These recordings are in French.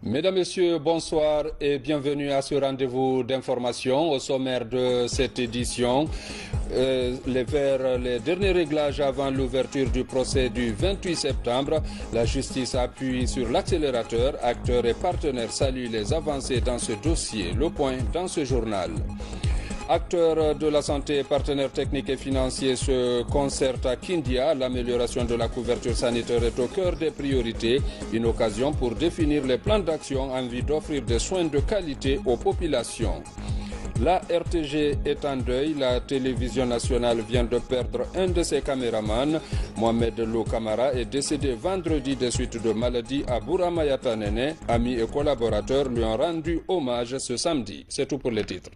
Mesdames, Messieurs, bonsoir et bienvenue à ce rendez-vous d'information. Au sommaire de cette édition, vers les derniers réglages avant l'ouverture du procès du 28 septembre, la justice appuie sur l'accélérateur. Acteurs et partenaires saluent les avancées dans ce dossier. Le point dans ce journal. Acteurs de la santé, partenaires techniques et financiers se concertent à Kindia. L'amélioration de la couverture sanitaire est au cœur des priorités. Une occasion pour définir les plans d'action en vue d'offrir des soins de qualité aux populations. La RTG est en deuil. La télévision nationale vient de perdre un de ses caméramans. Mohamed Lo Kamara est décédé vendredi des suites de maladie à Bourama-Yatanene. Amis et collaborateurs lui ont rendu hommage ce samedi. C'est tout pour les titres.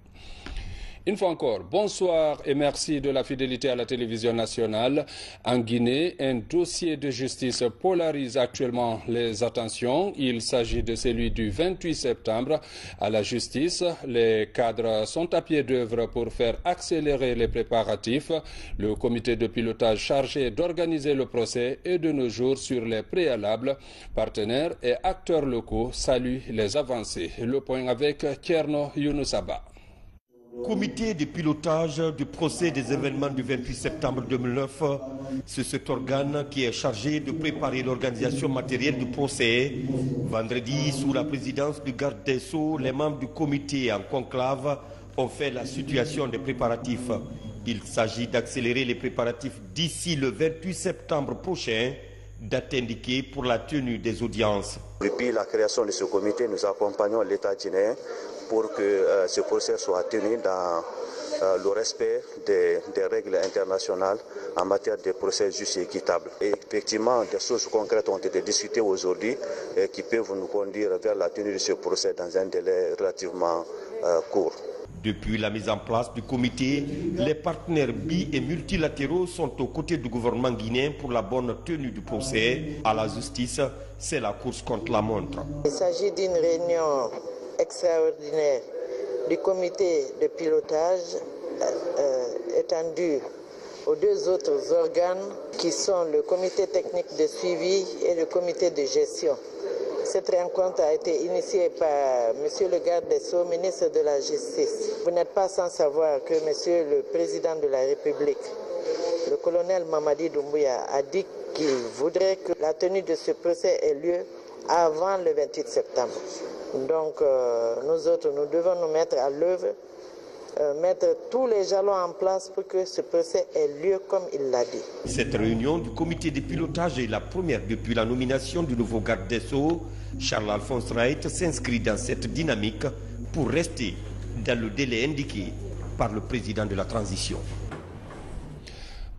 Une fois encore, bonsoir et merci de la fidélité à la télévision nationale. En Guinée, un dossier de justice polarise actuellement les attentions. Il s'agit de celui du 28 septembre. À la justice, les cadres sont à pied d'œuvre pour faire accélérer les préparatifs. Le comité de pilotage chargé d'organiser le procès est de nos jours sur les préalables. Partenaires et acteurs locaux saluent les avancées. Le point avec Tierno Younoussaba. Comité de pilotage du procès des événements du 28 septembre 2009, c'est cet organe qui est chargé de préparer l'organisation matérielle du procès. Vendredi, sous la présidence du garde des Sceaux, les membres du comité en conclave ont fait la situation des préparatifs. Il s'agit d'accélérer les préparatifs d'ici le 28 septembre prochain, date indiquée pour la tenue des audiences. Depuis la création de ce comité, nous accompagnons l'État guinéen pour que ce procès soit tenu dans le respect des règles internationales en matière de procès justes et équitables. Et effectivement, des choses concrètes ont été discutées aujourd'hui qui peuvent nous conduire vers la tenue de ce procès dans un délai relativement court. Depuis la mise en place du comité, les partenaires bi- et multilatéraux sont aux côtés du gouvernement guinéen pour la bonne tenue du procès. À la justice, c'est la course contre la montre. Il s'agit d'une réunion extraordinaire du comité de pilotage étendu aux deux autres organes qui sont le comité technique de suivi et le comité de gestion. Cette rencontre a été initiée par M. le garde des Sceaux, ministre de la Justice. Vous n'êtes pas sans savoir que M. le président de la République, le colonel Mamadi Doumbouya, a dit qu'il voudrait que la tenue de ce procès ait lieu avant le 28 septembre. Donc nous autres, nous devons nous mettre à l'œuvre, mettre tous les jalons en place pour que ce procès ait lieu comme il l'a dit. Cette réunion du comité de pilotage est la première depuis la nomination du nouveau garde des Sceaux. Charles-Alphonse Wright s'inscrit dans cette dynamique pour rester dans le délai indiqué par le président de la transition.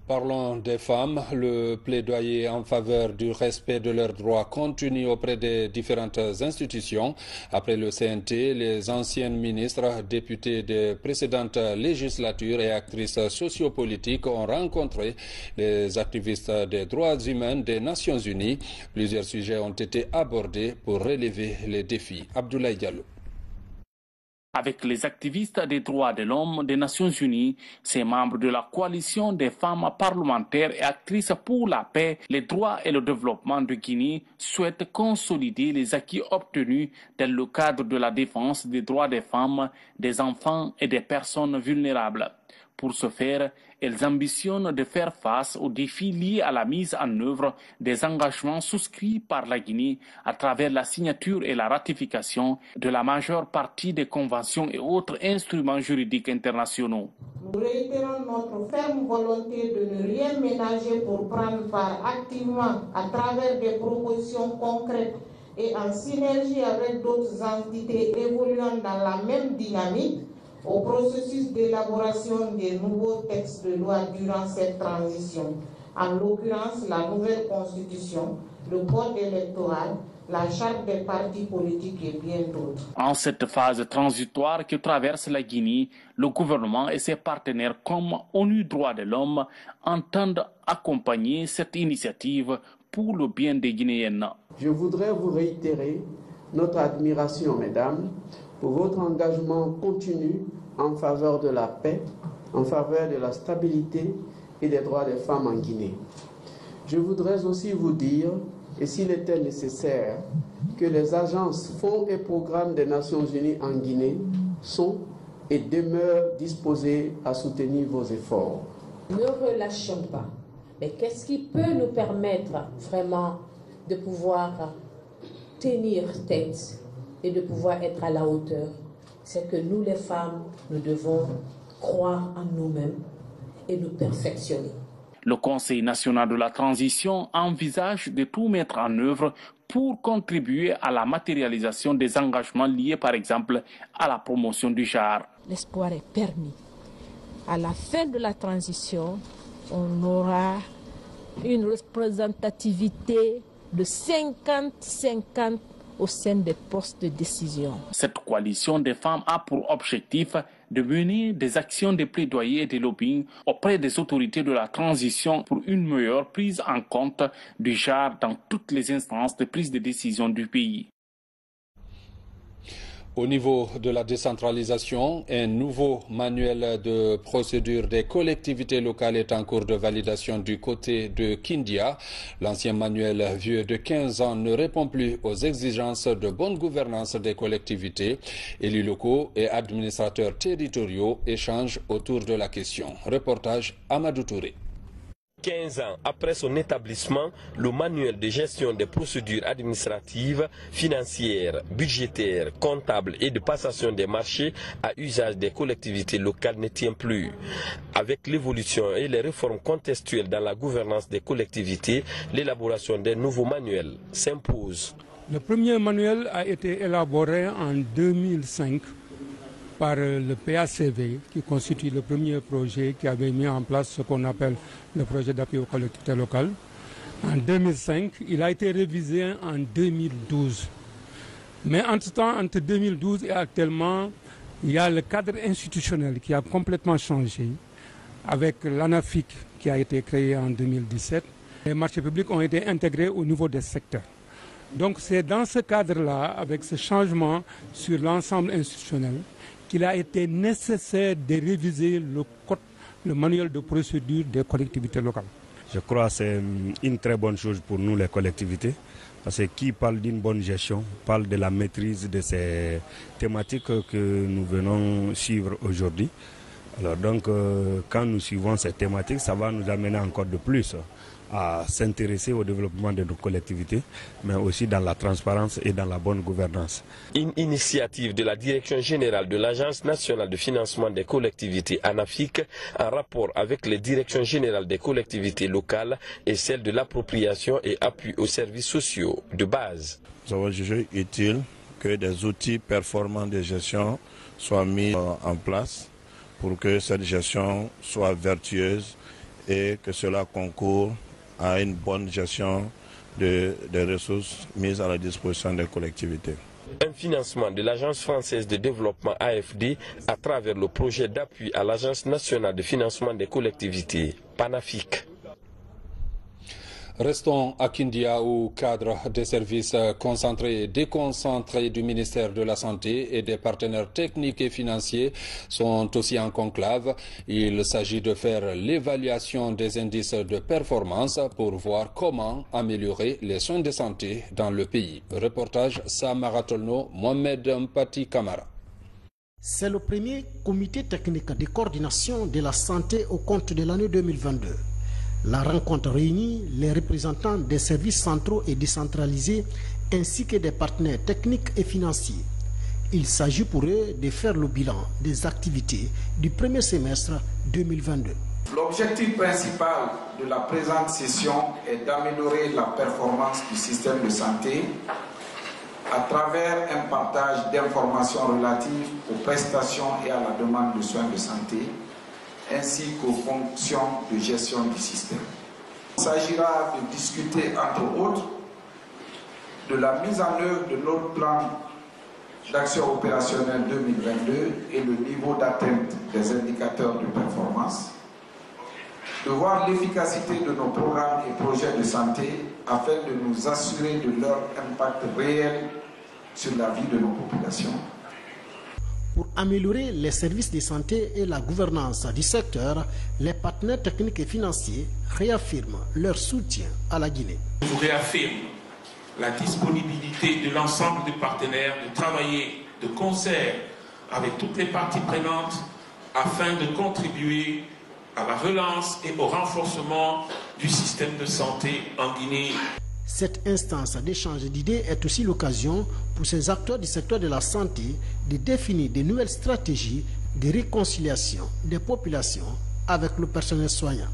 Parlons des femmes. Le plaidoyer en faveur du respect de leurs droits continue auprès des différentes institutions. Après le CNT, les anciennes ministres, députés des précédentes législatures et actrices sociopolitiques ont rencontré les activistes des droits humains des Nations Unies. Plusieurs sujets ont été abordés pour relever les défis. Abdoulaye Diallo. Avec les activistes des droits de l'homme des Nations Unies, ces membres de la coalition des femmes parlementaires et actrices pour la paix, les droits et le développement de Guinée souhaitent consolider les acquis obtenus dans le cadre de la défense des droits des femmes, des enfants et des personnes vulnérables. Pour ce faire, elles ambitionnent de faire face aux défis liés à la mise en œuvre des engagements souscrits par la Guinée à travers la signature et la ratification de la majeure partie des conventions et autres instruments juridiques internationaux. Nous réitérons notre ferme volonté de ne rien ménager pour prendre part activement à travers des propositions concrètes et en synergie avec d'autres entités évoluant dans la même dynamique au processus d'élaboration des nouveaux textes de loi durant cette transition, en l'occurrence la nouvelle constitution, le code électoral, la charte des partis politiques et bien d'autres. En cette phase transitoire que traverse la Guinée, le gouvernement et ses partenaires comme ONU Droits de l'Homme entendent accompagner cette initiative pour le bien des Guinéennes. Je voudrais vous réitérer notre admiration, mesdames, pour votre engagement continu en faveur de la paix, en faveur de la stabilité et des droits des femmes en Guinée. Je voudrais aussi vous dire, et s'il était nécessaire, que les agences, fonds et programmes des Nations Unies en Guinée sont et demeurent disposés à soutenir vos efforts. Ne relâchons pas. Mais qu'est-ce qui peut nous permettre vraiment de pouvoir tenir tête et de pouvoir être à la hauteur? C'est que nous, les femmes, nous devons croire en nous-mêmes et nous perfectionner. Le Conseil national de la transition envisage de tout mettre en œuvre pour contribuer à la matérialisation des engagements liés, par exemple, à la promotion du genre. L'espoir est permis. À la fin de la transition, on aura une représentativité de 50-50 au sein des postes de décision. Cette coalition des femmes a pour objectif de mener des actions de plaidoyer et de lobbying auprès des autorités de la transition pour une meilleure prise en compte du genre dans toutes les instances de prise de décision du pays. Au niveau de la décentralisation, un nouveau manuel de procédure des collectivités locales est en cours de validation du côté de Kindia. L'ancien manuel vieux de 15 ans ne répond plus aux exigences de bonne gouvernance des collectivités. Élus locaux et administrateurs territoriaux échangent autour de la question. Reportage Amadou Touré. 15 ans après son établissement, le manuel de gestion des procédures administratives, financières, budgétaires, comptables et de passation des marchés à usage des collectivités locales ne tient plus. Avec l'évolution et les réformes contextuelles dans la gouvernance des collectivités, l'élaboration d'un nouveau manuel s'impose. Le premier manuel a été élaboré en 2005 par le PACV, qui constitue le premier projet qui avait mis en place ce qu'on appelle le projet d'appui aux collectivités locales. En 2005, il a été révisé en 2012. Mais entre-temps, entre 2012 et actuellement, il y a le cadre institutionnel qui a complètement changé, avec l'ANAFIC qui a été créé en 2017. Les marchés publics ont été intégrés au niveau des secteurs. Donc c'est dans ce cadre-là, avec ce changement sur l'ensemble institutionnel, qu'il a été nécessaire de réviser le manuel de procédure des collectivités locales. Je crois que c'est une très bonne chose pour nous les collectivités, parce que qui parle d'une bonne gestion parle de la maîtrise de ces thématiques que nous venons suivre aujourd'hui. Alors donc quand nous suivons ces thématiques, ça va nous amener encore de plus à s'intéresser au développement de nos collectivités, mais aussi dans la transparence et dans la bonne gouvernance. Une initiative de la Direction générale de l'Agence nationale de financement des collectivités ANAFIC en rapport avec les directions générales des collectivités locales et celle de l'appropriation et appui aux services sociaux de base. Nous avons jugé utile que des outils performants de gestion soient mis en place pour que cette gestion soit vertueuse et que cela concourt à une bonne gestion des ressources mises à la disposition des collectivités. Un financement de l'Agence française de développement AFD à travers le projet d'appui à l'Agence nationale de financement des collectivités, PANAFIC. Restons à Kindia où cadres des services concentrés et déconcentrés du ministère de la Santé et des partenaires techniques et financiers sont aussi en conclave. Il s'agit de faire l'évaluation des indices de performance pour voir comment améliorer les soins de santé dans le pays. Reportage Samara Tolno, Mohamed Mpati Kamara. C'est le premier comité technique de coordination de la santé au compte de l'année 2022. La rencontre réunit les représentants des services centraux et décentralisés ainsi que des partenaires techniques et financiers. Il s'agit pour eux de faire le bilan des activités du premier semestre 2022. L'objectif principal de la présente session est d'améliorer la performance du système de santé à travers un partage d'informations relatives aux prestations et à la demande de soins de santé, ainsi qu'aux fonctions de gestion du système. Il s'agira de discuter, entre autres, de la mise en œuvre de notre plan d'action opérationnelle 2022 et le niveau d'atteinte des indicateurs de performance, de voir l'efficacité de nos programmes et projets de santé afin de nous assurer de leur impact réel sur la vie de nos populations, pour améliorer les services de santé et la gouvernance du secteur, les partenaires techniques et financiers réaffirment leur soutien à la Guinée. Je réaffirme la disponibilité de l'ensemble des partenaires de travailler de concert avec toutes les parties prenantes afin de contribuer à la relance et au renforcement du système de santé en Guinée. Cette instance d'échange d'idées est aussi l'occasion pour ces acteurs du secteur de la santé de définir de nouvelles stratégies de réconciliation des populations avec le personnel soignant.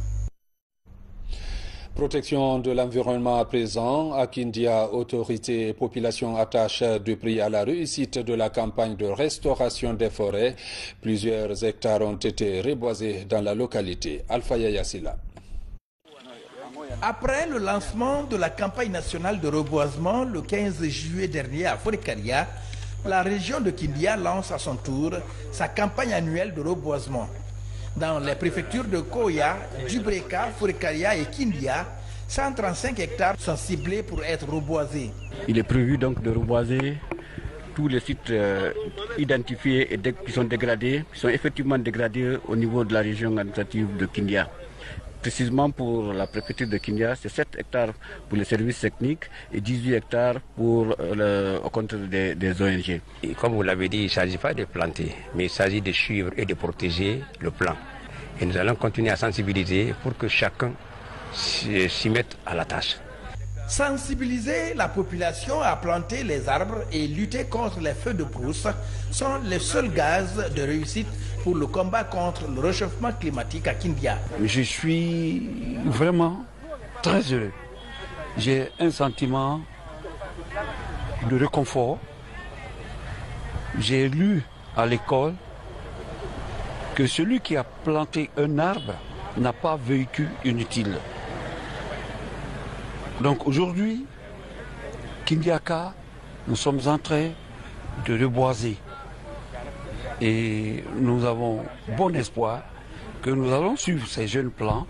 Protection de l'environnement à présent. À Kindia, autorités et population attachent du prix à la réussite de la campagne de restauration des forêts. Plusieurs hectares ont été reboisés dans la localité. Alpha Yassila. Après le lancement de la campagne nationale de reboisement le 15 juillet dernier à Forekaria, la région de Kindia lance à son tour sa campagne annuelle de reboisement. Dans les préfectures de Koya, Djubreka, Forekaria et Kindia, 135 hectares sont ciblés pour être reboisés. Il est prévu donc de reboiser tous les sites identifiés et qui sont dégradés, qui sont effectivement dégradés au niveau de la région administrative de Kindia. Précisément pour la préfecture de Kindia, c'est 7 hectares pour les services techniques et 18 hectares pour au compte des ONG. Et comme vous l'avez dit, il ne s'agit pas de planter, mais il s'agit de suivre et de protéger le plan. Et nous allons continuer à sensibiliser pour que chacun s'y mette à la tâche. Sensibiliser la population à planter les arbres et lutter contre les feux de brousse sont les seuls gaz de réussite pour le combat contre le réchauffement climatique à Kindia. Je suis vraiment très heureux. J'ai un sentiment de réconfort. J'ai lu à l'école que celui qui a planté un arbre n'a pas vécu inutile. Donc aujourd'hui, Kindiaka, nous sommes en train de reboiser. Et nous avons bon espoir que nous allons suivre ces jeunes plans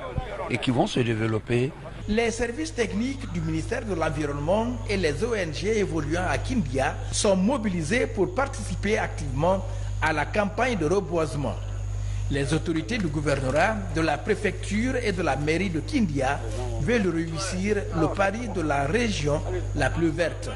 et qui vont se développer. Les services techniques du ministère de l'Environnement et les ONG évoluant à Kindia sont mobilisés pour participer activement à la campagne de reboisement. Les autorités du gouvernorat, de la préfecture et de la mairie de Kindia veulent réussir le pari de la région la plus verte.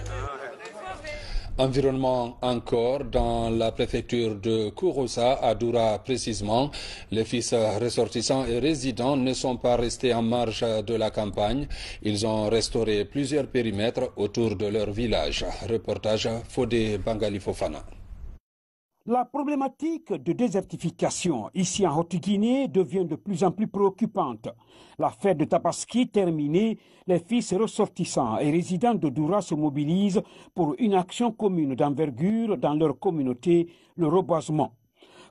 Environnement encore dans la préfecture de Kouroussa, à Doura précisément. Les fils ressortissants et résidents ne sont pas restés en marge de la campagne. Ils ont restauré plusieurs périmètres autour de leur village. Reportage Fodé Bangali Fofana. La problématique de désertification ici en Haute-Guinée devient de plus en plus préoccupante. L'affaire de Tabaski terminée, les fils ressortissants et résidents de Doura se mobilisent pour une action commune d'envergure dans leur communauté, le reboisement.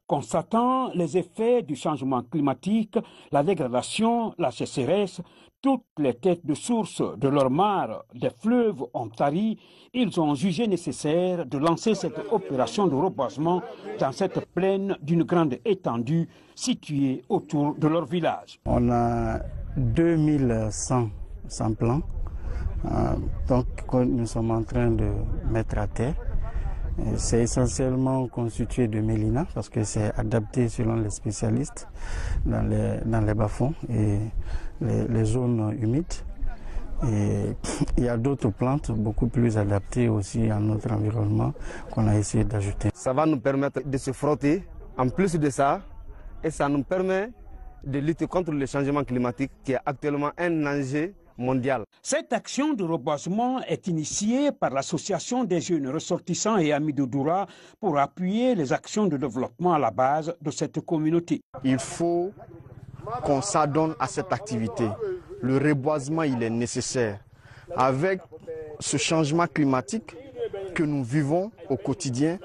Constatant les effets du changement climatique, la dégradation, la sécheresse, toutes les têtes de source de leur mare des fleuves ont tari, ils ont jugé nécessaire de lancer cette opération de reboisement dans cette plaine d'une grande étendue située autour de leur village. On a 2100 plants, donc nous sommes en train de mettre à terre. C'est essentiellement constitué de mélina parce que c'est adapté selon les spécialistes dans les bas-fonds et les zones humides. Et il y a d'autres plantes beaucoup plus adaptées aussi à notre environnement qu'on a essayé d'ajouter. Ça va nous permettre de se frotter en plus de ça et ça nous permet de lutter contre le changement climatique qui est actuellement un enjeu mondial. Cette action de reboisement est initiée par l'Association des jeunes ressortissants et amis de Doura pour appuyer les actions de développement à la base de cette communauté. Il faut qu'on s'adonne à cette activité. Le reboisement, il est nécessaire. Avec ce changement climatique que nous vivons au quotidien,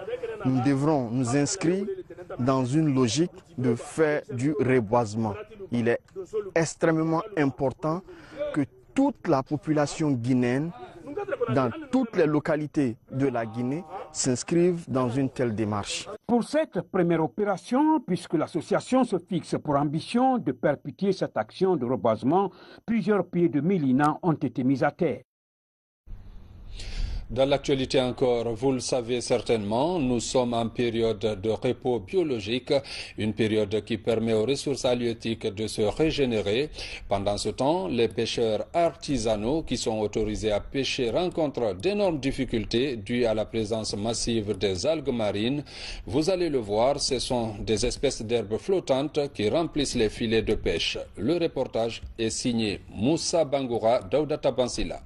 nous devrons nous inscrire dans une logique de faire du reboisement. Il est extrêmement important que toute la population guinéenne, dans toutes les localités de la Guinée, s'inscrivent dans une telle démarche. Pour cette première opération, puisque l'association se fixe pour ambition de perpétuer cette action de reboisement, plusieurs pieds de mélina ont été mis à terre. Dans l'actualité encore, vous le savez certainement, nous sommes en période de repos biologique, une période qui permet aux ressources halieutiques de se régénérer. Pendant ce temps, les pêcheurs artisanaux qui sont autorisés à pêcher rencontrent d'énormes difficultés dues à la présence massive des algues marines. Vous allez le voir, ce sont des espèces d'herbes flottantes qui remplissent les filets de pêche. Le reportage est signé Moussa Bangoura Daoudata Bansila.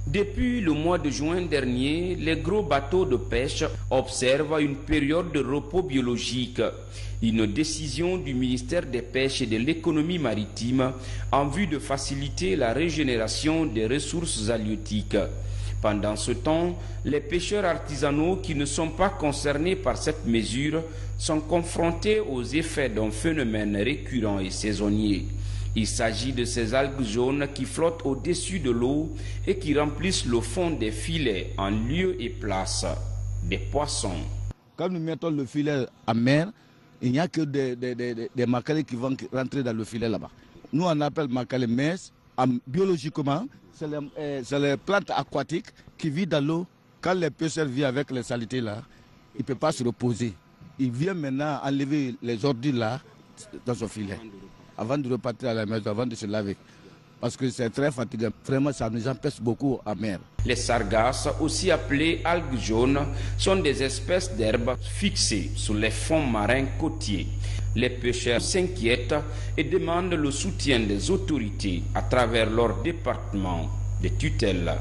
Depuis le mois de juin dernier, les gros bateaux de pêche observent une période de repos biologique. Une décision du ministère des Pêches et de l'économie maritime en vue de faciliter la régénération des ressources halieutiques. Pendant ce temps, les pêcheurs artisanaux qui ne sont pas concernés par cette mesure sont confrontés aux effets d'un phénomène récurrent et saisonnier. Il s'agit de ces algues jaunes qui flottent au-dessus de l'eau et qui remplissent le fond des filets en lieu et place des poissons. Quand nous mettons le filet en mer, il n'y a que des macalés qui vont rentrer dans le filet là-bas. Nous on appelle macalés, mais biologiquement, c'est les plantes aquatiques qui vivent dans l'eau. Quand les pêcheurs vivent avec les saletés là, ils ne peuvent pas se reposer. Ils viennent maintenant enlever les ordures là dans ce filet, avant de repartir à la maison, avant de se laver. Parce que c'est très fatigant. Vraiment, ça nous empêche beaucoup à mer. Les sargasses, aussi appelées algues jaunes, sont des espèces d'herbes fixées sur les fonds marins côtiers. Les pêcheurs s'inquiètent et demandent le soutien des autorités à travers leur département de tutelle.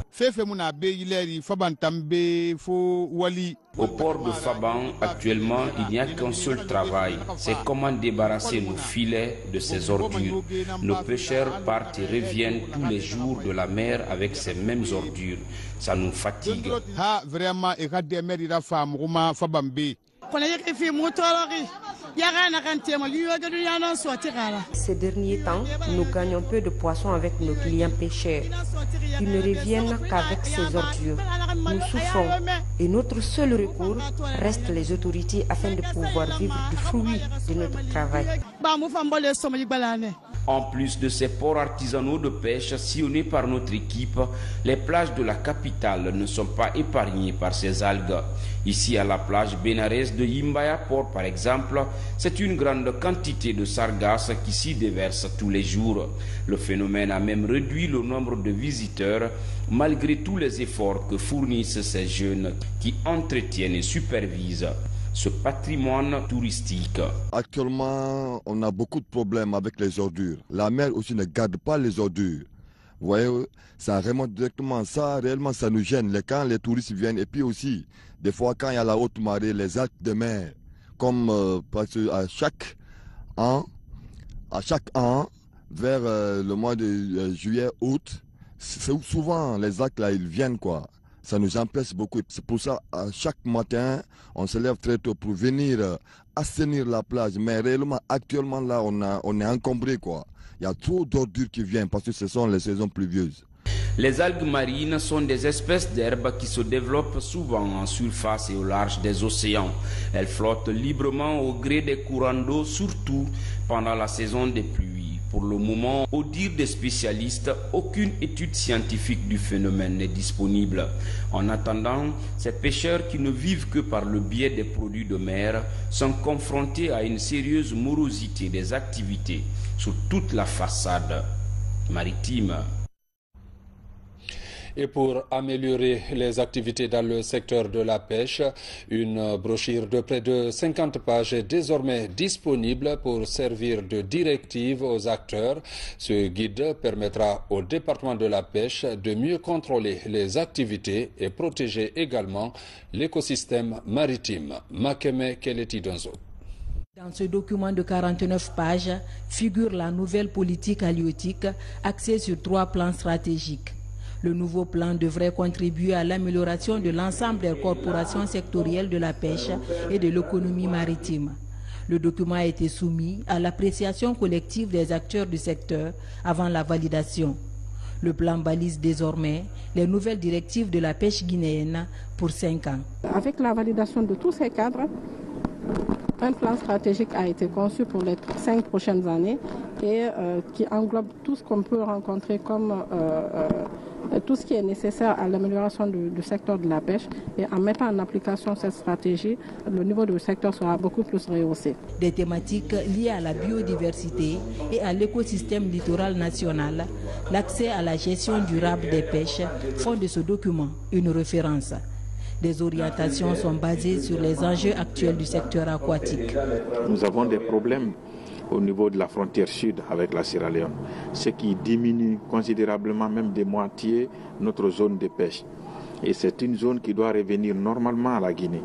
Au port de Faban, actuellement, il n'y a qu'un seul travail. C'est comment débarrasser nos filets de ces ordures. Nos pêcheurs partent et reviennent tous les jours de la mer avec ces mêmes ordures. Ça nous fatigue. Ces derniers temps, nous gagnons peu de poissons avec nos clients pêcheurs. Ils ne reviennent qu'avec ces ordures. Nous souffrons et notre seul recours reste les autorités afin de pouvoir vivre du fruit de notre travail. En plus de ces ports artisanaux de pêche sillonnés par notre équipe, les plages de la capitale ne sont pas épargnées par ces algues. Ici, à la plage Benares de Yimbaya Port, par exemple, c'est une grande quantité de sargasses qui s'y déversent tous les jours. Le phénomène a même réduit le nombre de visiteurs, malgré tous les efforts que fournissent ces jeunes qui entretiennent et supervisent ce patrimoine touristique. Actuellement, on a beaucoup de problèmes avec les ordures. La mer aussi ne garde pas les ordures. Vous voyez, ça remonte directement. Ça, réellement, ça nous gêne. Quand les touristes viennent, et puis aussi, des fois, quand il y a la haute marée, les algues de mer, comme parce que à chaque an, vers le mois de juillet, août, souvent les algues là, ils viennent quoi. Ça nous empêche beaucoup. C'est pour ça, à chaque matin, on se lève très tôt pour venir assainir la plage. Mais réellement, actuellement, là, on est encombré, quoi. Il y a trop d'ordures qui viennent parce que ce sont les saisons pluvieuses. Les algues marines sont des espèces d'herbes qui se développent souvent en surface et au large des océans. Elles flottent librement au gré des courants d'eau, surtout pendant la saison des pluies. Pour le moment, au dire des spécialistes, aucune étude scientifique du phénomène n'est disponible. En attendant, ces pêcheurs qui ne vivent que par le biais des produits de mer sont confrontés à une sérieuse morosité des activités sur toute la façade maritime. Et pour améliorer les activités dans le secteur de la pêche, une brochure de près de 50 pages est désormais disponible pour servir de directive aux acteurs. Ce guide permettra au département de la pêche de mieux contrôler les activités et protéger également l'écosystème maritime. Makeme Keleti Donzo. Dans ce document de 49 pages figure la nouvelle politique halieutique axée sur 3 plans stratégiques. Le nouveau plan devrait contribuer à l'amélioration de l'ensemble des corporations sectorielles de la pêche et de l'économie maritime. Le document a été soumis à l'appréciation collective des acteurs du secteur avant la validation. Le plan balise désormais les nouvelles directives de la pêche guinéenne pour 5 ans. Avec la validation de tous ces cadres, un plan stratégique a été conçu pour les 5 prochaines années et qui englobe tout ce qu'on peut rencontrer comme tout ce qui est nécessaire à l'amélioration du secteur de la pêche. Et en mettant en application cette stratégie, le niveau du secteur sera beaucoup plus rehaussé. Des thématiques liées à la biodiversité et à l'écosystème littoral national, l'accès à la gestion durable des pêches font de ce document une référence. Des orientations sont basées sur les enjeux actuels du secteur aquatique. Nous avons des problèmes au niveau de la frontière sud avec la Sierra Leone, ce qui diminue considérablement, même de moitié, notre zone de pêche. Et c'est une zone qui doit revenir normalement à la Guinée.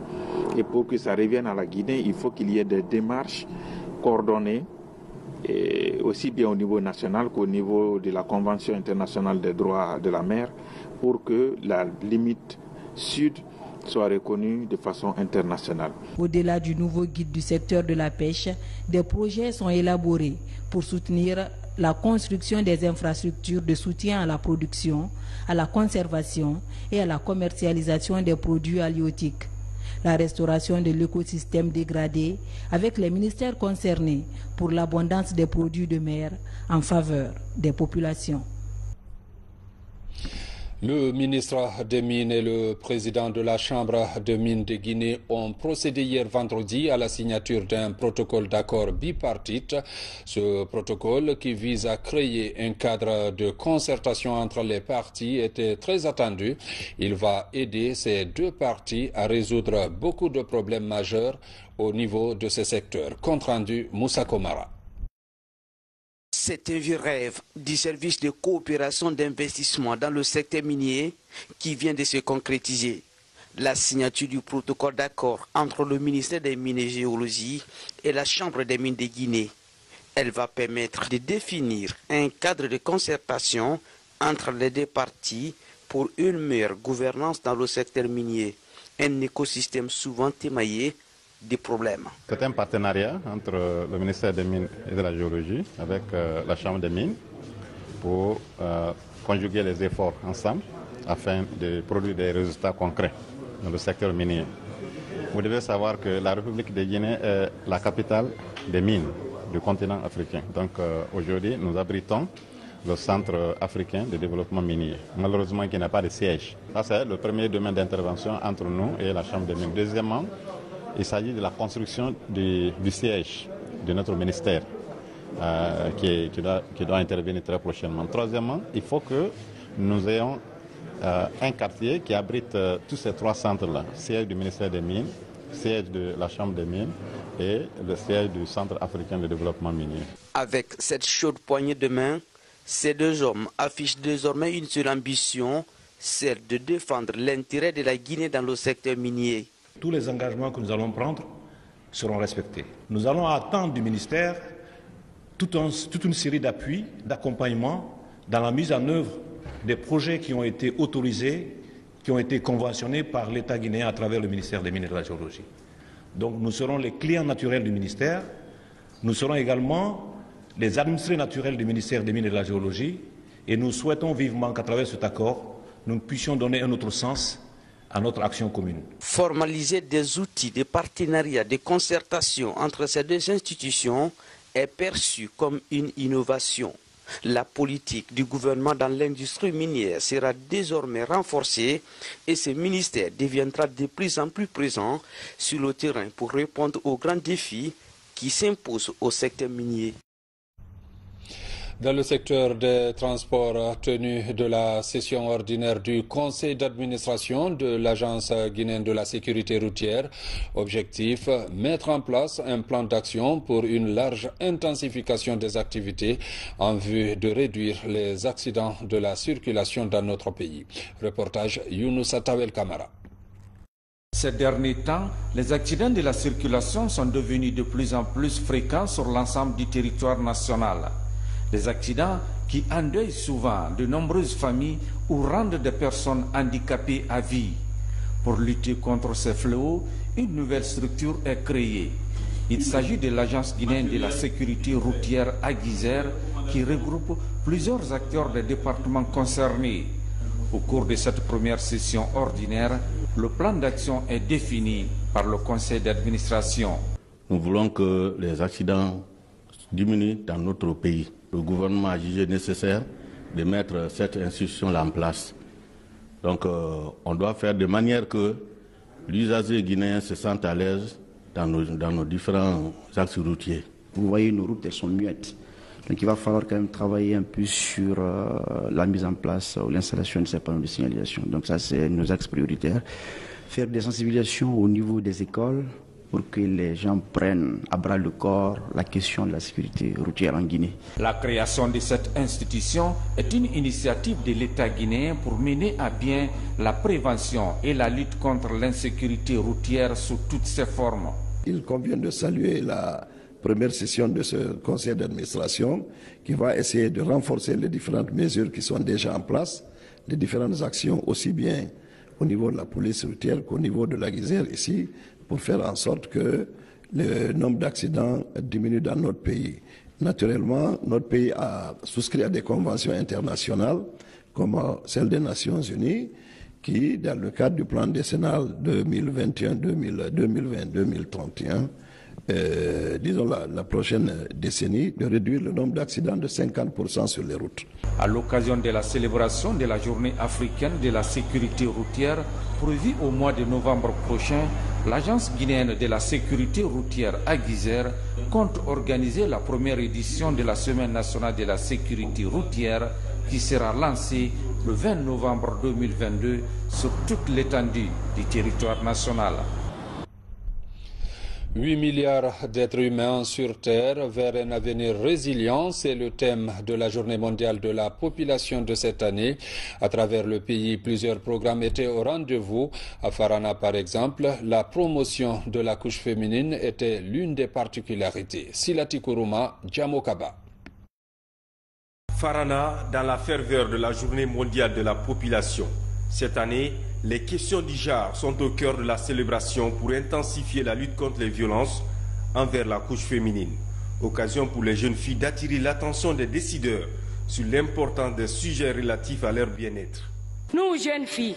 Et pour que ça revienne à la Guinée, il faut qu'il y ait des démarches coordonnées, et aussi bien au niveau national qu'au niveau de la Convention internationale des droits de la mer, pour que la limite sud soit reconnue de façon internationale. Au-delà du nouveau guide du secteur de la pêche, des projets sont élaborés pour soutenir la construction des infrastructures de soutien à la production, à la conservation et à la commercialisation des produits halieutiques. La restauration de l'écosystème dégradé avec les ministères concernés pour l'abondance des produits de mer en faveur des populations. Le ministre des Mines et le président de la Chambre des Mines de Guinée ont procédé hier vendredi à la signature d'un protocole d'accord bipartite. Ce protocole, qui vise à créer un cadre de concertation entre les parties, était très attendu. Il va aider ces deux parties à résoudre beaucoup de problèmes majeurs au niveau de ce secteur. Compte rendu Moussa Komara. C'est un vieux rêve du service de coopération d'investissement dans le secteur minier qui vient de se concrétiser. La signature du protocole d'accord entre le ministère des Mines et Géologie et la Chambre des Mines de Guinée. Elle va permettre de définir un cadre de concertation entre les deux parties pour une meilleure gouvernance dans le secteur minier, un écosystème souvent émaillé des problèmes. C'est un partenariat entre le ministère des Mines et de la Géologie avec la Chambre des Mines pour conjuguer les efforts ensemble afin de produire des résultats concrets dans le secteur minier. Vous devez savoir que la République de Guinée est la capitale des mines du continent africain. Donc aujourd'hui, nous abritons le Centre africain de développement minier, malheureusement qui n'a pas de siège. Ça, c'est le premier domaine d'intervention entre nous et la Chambre des Mines. Deuxièmement, il s'agit de la construction du siège de notre ministère qui doit intervenir très prochainement. Troisièmement, il faut que nous ayons un quartier qui abrite tous ces trois centres-là, siège du ministère des Mines, siège de la Chambre des Mines et le siège du Centre africain de développement minier. Avec cette chaude poignée de main, ces deux hommes affichent désormais une seule ambition, celle de défendre l'intérêt de la Guinée dans le secteur minier. Tous les engagements que nous allons prendre seront respectés. Nous allons attendre du ministère toute une série d'appuis, d'accompagnement dans la mise en œuvre des projets qui ont été autorisés, qui ont été conventionnés par l'État guinéen à travers le ministère des Mines et de la Géologie. Donc nous serons les clients naturels du ministère, nous serons également les administrés naturels du ministère des Mines et de la Géologie, et nous souhaitons vivement qu'à travers cet accord, nous puissions donner un autre sens à notre action commune. Formaliser des outils de partenariat, de concertation entre ces deux institutions est perçu comme une innovation. La politique du gouvernement dans l'industrie minière sera désormais renforcée et ce ministère deviendra de plus en plus présent sur le terrain pour répondre aux grands défis qui s'imposent au secteur minier. Dans le secteur des transports, tenue de la session ordinaire du conseil d'administration de l'Agence guinéenne de la sécurité routière, objectif, mettre en place un plan d'action pour une large intensification des activités en vue de réduire les accidents de la circulation dans notre pays. Reportage Younousa Tawel Kamara. Ces derniers temps, les accidents de la circulation sont devenus de plus en plus fréquents sur l'ensemble du territoire national. Des accidents qui endeuillent souvent de nombreuses familles ou rendent des personnes handicapées à vie. Pour lutter contre ces fléaux, une nouvelle structure est créée. Il s'agit de l'Agence guinéenne de la sécurité routière Aguizer qui regroupe plusieurs acteurs des départements concernés. Au cours de cette première session ordinaire, le plan d'action est défini par le conseil d'administration. Nous voulons que les accidents diminuent dans notre pays. Le gouvernement a jugé nécessaire de mettre cette institution-là en place. Donc on doit faire de manière que l'usager guinéen se sente à l'aise dans nos différents axes routiers. Vous voyez, nos routes, elles sont muettes. Donc il va falloir quand même travailler un peu sur la mise en place ou l'installation de ces panneaux de signalisation. Donc ça, c'est nos axes prioritaires. Faire des sensibilisations au niveau des écoles pour que les gens prennent à bras le corps la question de la sécurité routière en Guinée. La création de cette institution est une initiative de l'État guinéen pour mener à bien la prévention et la lutte contre l'insécurité routière sous toutes ses formes. Il convient de saluer la première session de ce conseil d'administration qui va essayer de renforcer les différentes mesures qui sont déjà en place, les différentes actions aussi bien au niveau de la police routière qu'au niveau de la Guisère ici, pour faire en sorte que le nombre d'accidents diminue dans notre pays. Naturellement, notre pays a souscrit à des conventions internationales comme celle des Nations Unies qui, dans le cadre du plan décennal 2021-2031, disons la prochaine décennie, de réduire le nombre d'accidents de 50% sur les routes. À l'occasion de la célébration de la journée africaine de la sécurité routière prévue au mois de novembre prochain, l'Agence guinéenne de la sécurité routière à Guizère compte organiser la première édition de la Semaine nationale de la sécurité routière qui sera lancée le 20 novembre 2022 sur toute l'étendue du territoire national. 8 milliards d'êtres humains sur Terre vers un avenir résilient, c'est le thème de la Journée mondiale de la population de cette année. À travers le pays, plusieurs programmes étaient au rendez-vous. À Farana, par exemple, la promotion de la couche féminine était l'une des particularités. Silati Kourouma, Djamokaba. Farana, dans la ferveur de la Journée mondiale de la population. Cette année, les questions du genre sont au cœur de la célébration pour intensifier la lutte contre les violences envers la couche féminine. Occasion pour les jeunes filles d'attirer l'attention des décideurs sur l'importance des sujets relatifs à leur bien-être. Nous, jeunes filles,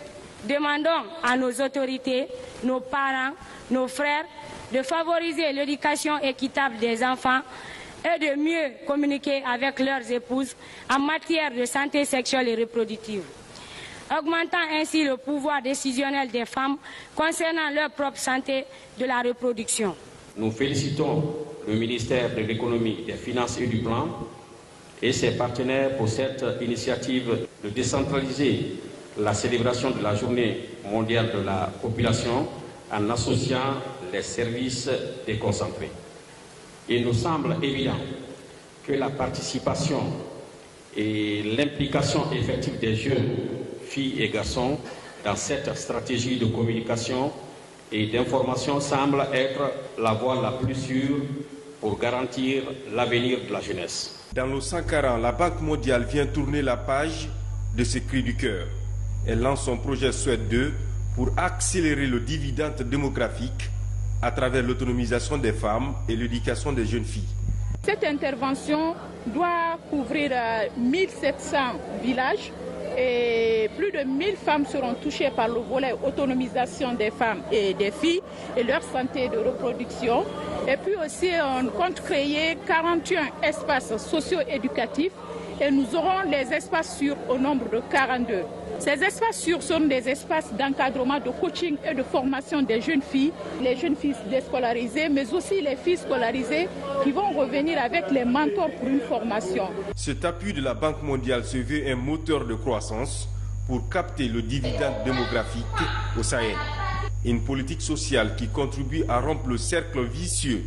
demandons à nos autorités, nos parents, nos frères de favoriser l'éducation équitable des enfants et de mieux communiquer avec leurs épouses en matière de santé sexuelle et reproductive, augmentant ainsi le pouvoir décisionnel des femmes concernant leur propre santé de la reproduction. Nous félicitons le ministère de l'économie, des finances et du plan et ses partenaires pour cette initiative de décentraliser la célébration de la Journée mondiale de la population en associant les services déconcentrés. Il nous semble évident que la participation et l'implication effective des jeunes filles et garçons dans cette stratégie de communication et d'information semble être la voie la plus sûre pour garantir l'avenir de la jeunesse. Dans le Sankara, la Banque mondiale vient tourner la page de ce cri du cœur. Elle lance son projet Suède 2 pour accélérer le dividende démographique à travers l'autonomisation des femmes et l'éducation des jeunes filles. Cette intervention doit couvrir 1700 villages et plus de 1000 femmes seront touchées par le volet autonomisation des femmes et des filles et leur santé de reproduction. Et puis aussi, on compte créer 41 espaces socio-éducatifs et nous aurons les espaces sûrs au nombre de 42. Ces espaces sûrs sont des espaces d'encadrement, de coaching et de formation des jeunes filles, les jeunes filles déscolarisées, mais aussi les filles scolarisées qui vont revenir avec les mentors pour une formation. Cet appui de la Banque mondiale se veut un moteur de croissance pour capter le dividende démographique au Sahel. Une politique sociale qui contribue à rompre le cercle vicieux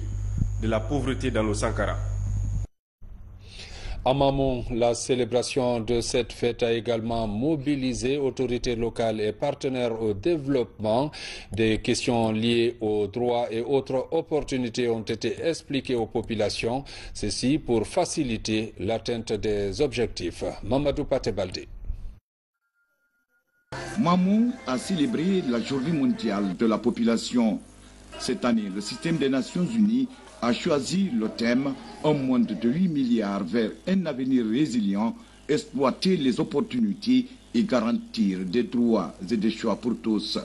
de la pauvreté dans le Sankara. À Mamou, la célébration de cette fête a également mobilisé autorités locales et partenaires au développement. Des questions liées aux droits et autres opportunités ont été expliquées aux populations, ceci pour faciliter l'atteinte des objectifs. Mamadou Patebalde. Mamou a célébré la journée mondiale de la population. Cette année, le système des Nations Unies a choisi le thème « Un monde de 8 milliards vers un avenir résilient, exploiter les opportunités et garantir des droits et des choix pour tous ».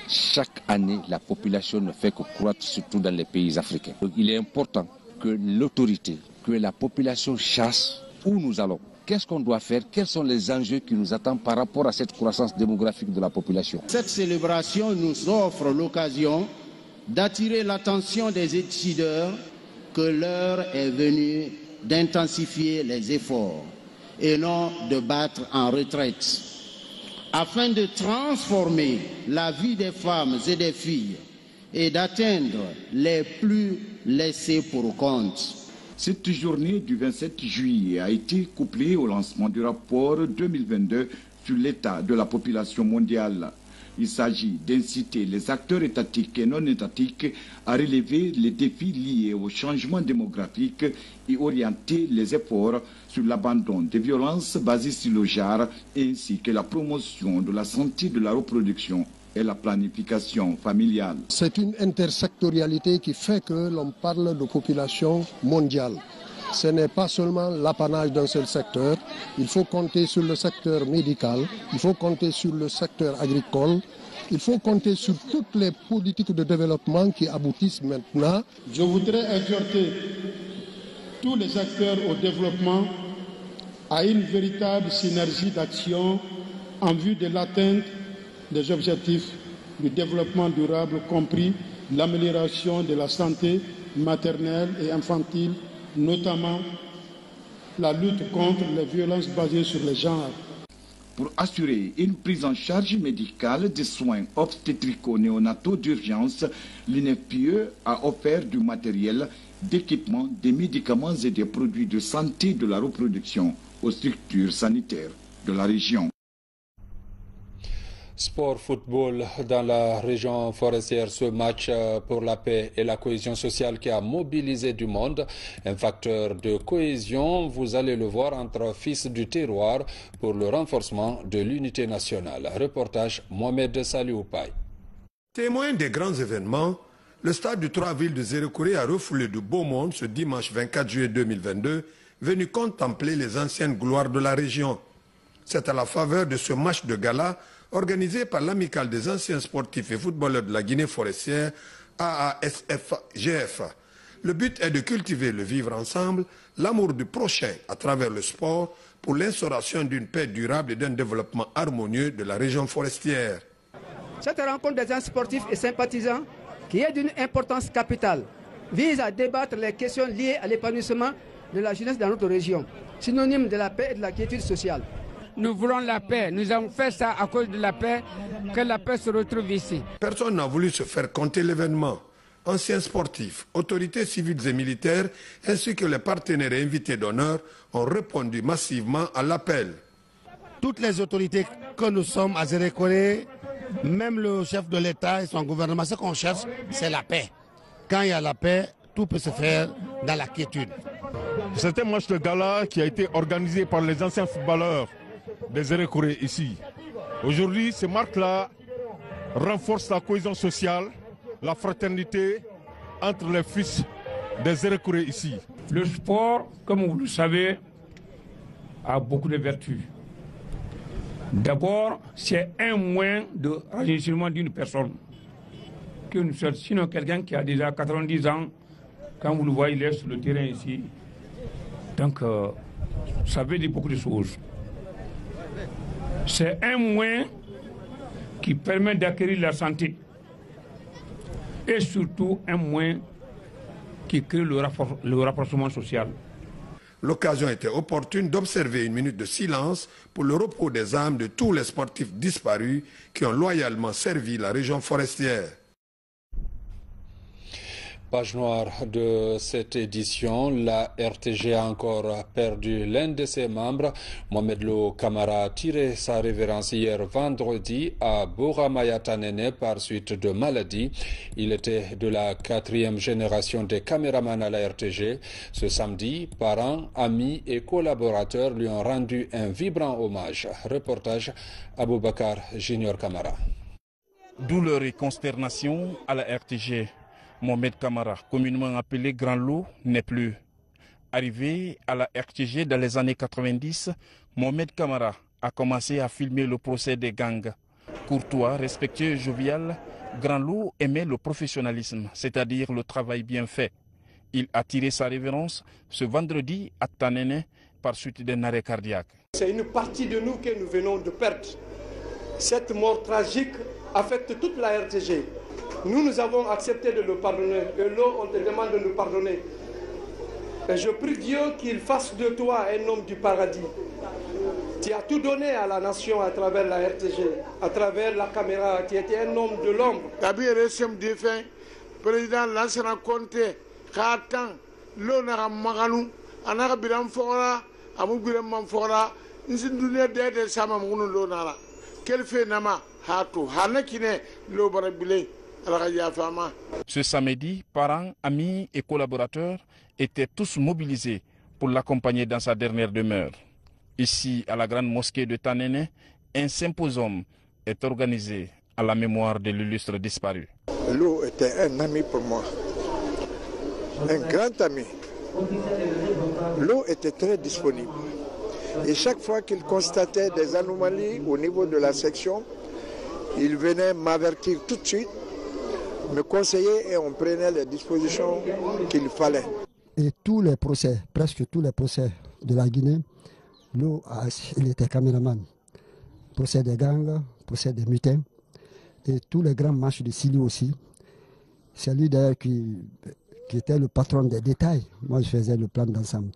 Chaque année, la population ne fait que croître, surtout dans les pays africains. Donc, il est important que l'autorité, que la population chasse où nous allons. qu'est-ce qu'on doit faire, quels sont les enjeux qui nous attendent par rapport à cette croissance démographique de la population. Cette célébration nous offre l'occasion d'attirer l'attention des décideurs que l'heure est venue d'intensifier les efforts et non de battre en retraite, afin de transformer la vie des femmes et des filles et d'atteindre les plus laissés pour compte. Cette journée du 27 juillet a été couplée au lancement du rapport 2022 sur l'état de la population mondiale. Il s'agit d'inciter les acteurs étatiques et non étatiques à relever les défis liés au changement démographique et orienter les efforts sur l'abandon des violences basées sur le genre ainsi que la promotion de la santé de la reproduction et la planification familiale. C'est une intersectorialité qui fait que l'on parle de population mondiale. Ce n'est pas seulement l'apanage d'un seul secteur. Il faut compter sur le secteur médical, il faut compter sur le secteur agricole, il faut compter sur toutes les politiques de développement qui aboutissent maintenant. Je voudrais exhorter tous les acteurs au développement à une véritable synergie d'action en vue de l'atteinte des objectifs du développement durable, compris l'amélioration de la santé maternelle et infantile, notamment la lutte contre les violences basées sur le genre. Pour assurer une prise en charge médicale des soins obstétrico-néonataux d'urgence, l'INFPE a offert du matériel, d'équipements, des médicaments et des produits de santé de la reproduction aux structures sanitaires de la région. Sport football dans la région forestière, ce match pour la paix et la cohésion sociale qui a mobilisé du monde. Un facteur de cohésion, vous allez le voir, entre fils du terroir pour le renforcement de l'unité nationale. Reportage Mohamed Salioupaï. Témoin des grands événements, le stade du 3 villes de Zérekouré a refoulé de beau monde ce dimanche 24 juillet 2022, venu contempler les anciennes gloires de la région. C'est à la faveur de ce match de gala organisé par l'amicale des anciens sportifs et footballeurs de la Guinée forestière, AASF-GF. Le but est de cultiver le vivre ensemble, l'amour du prochain à travers le sport pour l'instauration d'une paix durable et d'un développement harmonieux de la région forestière. Cette rencontre des anciens sportifs et sympathisants, qui est d'une importance capitale, vise à débattre les questions liées à l'épanouissement de la jeunesse dans notre région, synonyme de la paix et de la quiétude sociale. Nous voulons la paix. Nous avons fait ça à cause de la paix, que la paix se retrouve ici. Personne n'a voulu se faire compter l'événement. Anciens sportifs, autorités civiles et militaires, ainsi que les partenaires et invités d'honneur ont répondu massivement à l'appel. Toutes les autorités que nous sommes à Zérekouré, même le chef de l'État et son gouvernement, ce qu'on cherche, c'est la paix. Quand il y a la paix, tout peut se faire dans la quiétude. C'est un match de gala qui a été organisé par les anciens footballeurs des Zérekouré ici. Aujourd'hui, ce marque-là renforce la cohésion sociale, la fraternité entre les fils des Zérekouré ici. Le sport, comme vous le savez, a beaucoup de vertus. D'abord, c'est un moyen de rajeunissement d'une personne. Sinon, quelqu'un qui a déjà 90 ans, quand vous le voyez, il est sur le terrain ici. Donc, ça veut dire beaucoup de choses. C'est un moyen qui permet d'acquérir la santé. Et surtout, un moyen qui crée le rapprochement social. L'occasion était opportune d'observer une minute de silence pour le repos des âmes de tous les sportifs disparus qui ont loyalement servi la région forestière. Page noire de cette édition, la RTG a encore perdu l'un de ses membres. Mohamed Lo Camara a tiré sa révérence hier vendredi à Bouramayatanene par suite de maladie. Il était de la 4e génération des caméramans à la RTG. Ce samedi, parents, amis et collaborateurs lui ont rendu un vibrant hommage. Reportage Aboubakar Junior Camara. Douleur et consternation à la RTG. Mohamed Camara, communément appelé Grand Lo, n'est plus. Arrivé à la RTG dans les années 90, Mohamed Camara a commencé à filmer le procès des gangs. Courtois, respectueux et jovial, Grand Lo aimait le professionnalisme, c'est-à-dire le travail bien fait. Il a tiré sa révérence ce vendredi à Tanene par suite d'un arrêt cardiaque. C'est une partie de nous que nous venons de perdre. Cette mort tragique affecte toute la RTG. Nous avons accepté de le pardonner. Et là, on te demande de nous pardonner. Et je prie Dieu qu'il fasse de toi un homme du paradis. Tu as tout donné à la nation à travers la RTG, à travers la caméra. Tu étais un homme de l'ombre. Président Lansana Conté, Khatan, Lonara Maganou, Anara Biram Fora, Amou Biram Manfora, Nzindunia de Sama Mounou Lonara. Quel fait Nama, Hatou, Hanakine, Lobarabile, Raya Fama. Ce samedi, parents, amis et collaborateurs étaient tous mobilisés pour l'accompagner dans sa dernière demeure. Ici, à la grande mosquée de Tanene, un symposium est organisé à la mémoire de l'illustre disparu. L'eau était un ami pour moi, un grand ami. L'eau était très disponible. Et chaque fois qu'il constatait des anomalies au niveau de la section, il venait m'avertir tout de suite, me conseiller et on prenait les dispositions qu'il fallait. Et tous les procès, presque tous les procès de la Guinée, l'eau, il était caméraman. Procès des gangs, procès des mutins. Et tous les grands matchs de Sili aussi. C'est lui d'ailleurs qui était le patron des détails. Moi, je faisais le plan d'ensemble.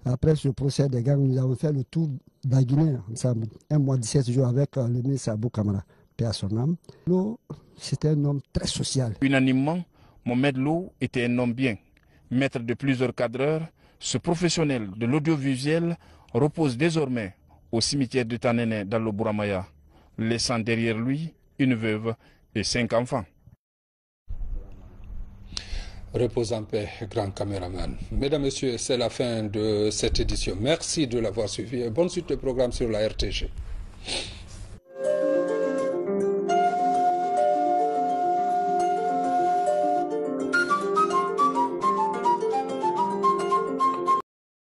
Après ce procès des gangs, nous avons fait le tour de la Guinée ensemble. 1 mois 17 jours avec le ministre Abou Kamara, paix à son âme. Lo, c'était un homme très social. Unanimement, Mohamed Lo était un homme bien. Maître de plusieurs cadreurs, ce professionnel de l'audiovisuel repose désormais au cimetière de Tanene dans le Bouramaya, laissant derrière lui une veuve et 5 enfants. Repose en paix, grand caméraman. Mesdames, Messieurs, c'est la fin de cette édition. Merci de l'avoir suivi. Bonne suite de programme sur la RTG.